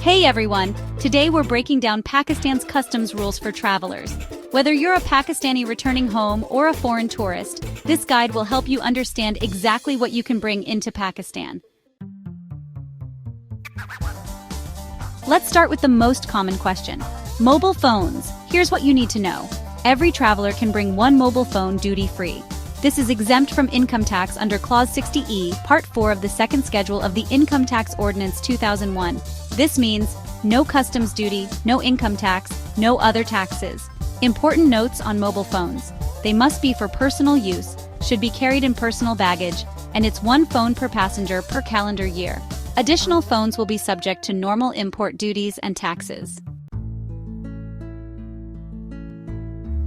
Hey everyone! Today we're breaking down Pakistan's customs rules for travelers. Whether you're a Pakistani returning home or a foreign tourist, this guide will help you understand exactly what you can bring into Pakistan. Let's start with the most common question. Mobile phones. Here's what you need to know. Every traveler can bring one mobile phone duty-free. This is exempt from income tax under Clause 60E, Part 4 of the Second Schedule of the Income Tax Ordinance 2001. This means no customs duty, no income tax, no other taxes. Important notes on mobile phones. They must be for personal use, should be carried in personal baggage, and it's one phone per passenger per calendar year. Additional phones will be subject to normal import duties and taxes.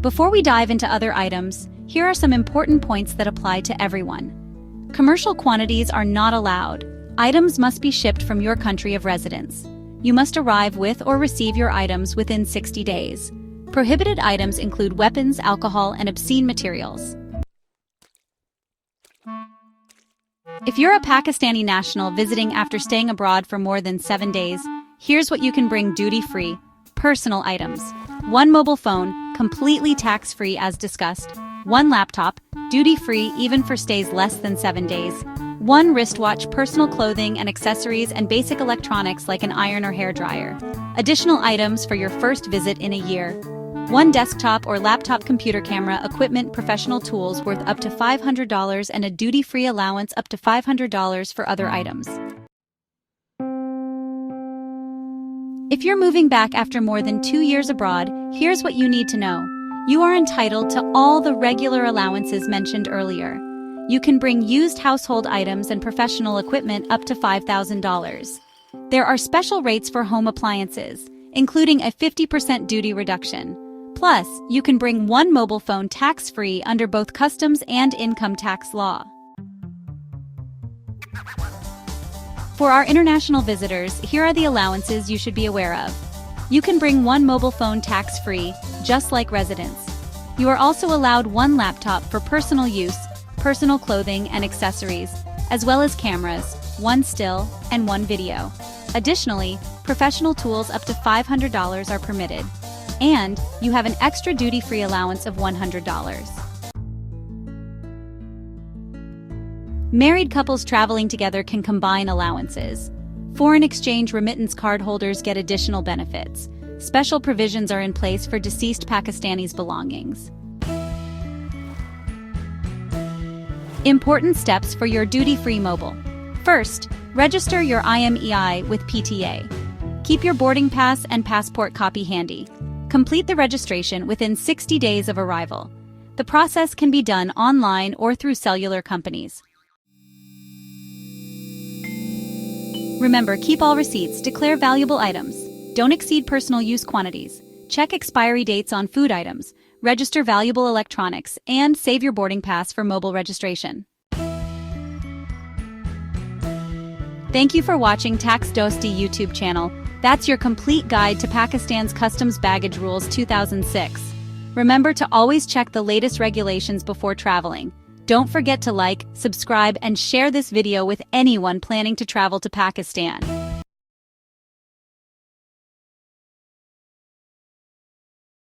Before we dive into other items, here are some important points that apply to everyone. Commercial quantities are not allowed. Items must be shipped from your country of residence. You must arrive with or receive your items within 60 days. Prohibited items include weapons, alcohol, and obscene materials. If you're a Pakistani national visiting after staying abroad for more than 7 days, here's what you can bring duty-free. Personal items. One mobile phone, completely tax-free as discussed. One laptop, duty-free even for stays less than 7 days. One wristwatch, personal clothing and accessories, and basic electronics like an iron or hairdryer. Additional items for your first visit in a year. One desktop or laptop computer camera, equipment, professional tools worth up to $500 and a duty-free allowance up to $500 for other items. If you're moving back after more than 2 years abroad, here's what you need to know. You are entitled to all the regular allowances mentioned earlier. You can bring used household items and professional equipment up to $5,000. There are special rates for home appliances, including a 50% duty reduction. Plus, you can bring one mobile phone tax-free under both customs and income tax law. For our international visitors, here are the allowances you should be aware of. You can bring one mobile phone tax-free, just like residents. You are also allowed one laptop for personal use, personal clothing and accessories, as well as cameras, one still and one video. Additionally, professional tools up to $500 are permitted. And you have an extra duty-free allowance of $100. Married couples traveling together can combine allowances. Foreign exchange remittance card holders get additional benefits. Special provisions are in place for deceased Pakistanis' belongings. Important steps for your duty-free mobile. First, register your IMEI with PTA. Keep your boarding pass and passport copy handy. Complete the registration within 60 days of arrival. The process can be done online or through cellular companies. Remember, keep all receipts, declare valuable items. Don't exceed personal use quantities. Check expiry dates on food items. Register valuable electronics, and save your boarding pass for mobile registration. Thank you for watching Tax Dosti YouTube channel. That's your complete guide to Pakistan's Customs Baggage Rules 2006. Remember to always check the latest regulations before traveling. Don't forget to like, subscribe, and share this video with anyone planning to travel to Pakistan.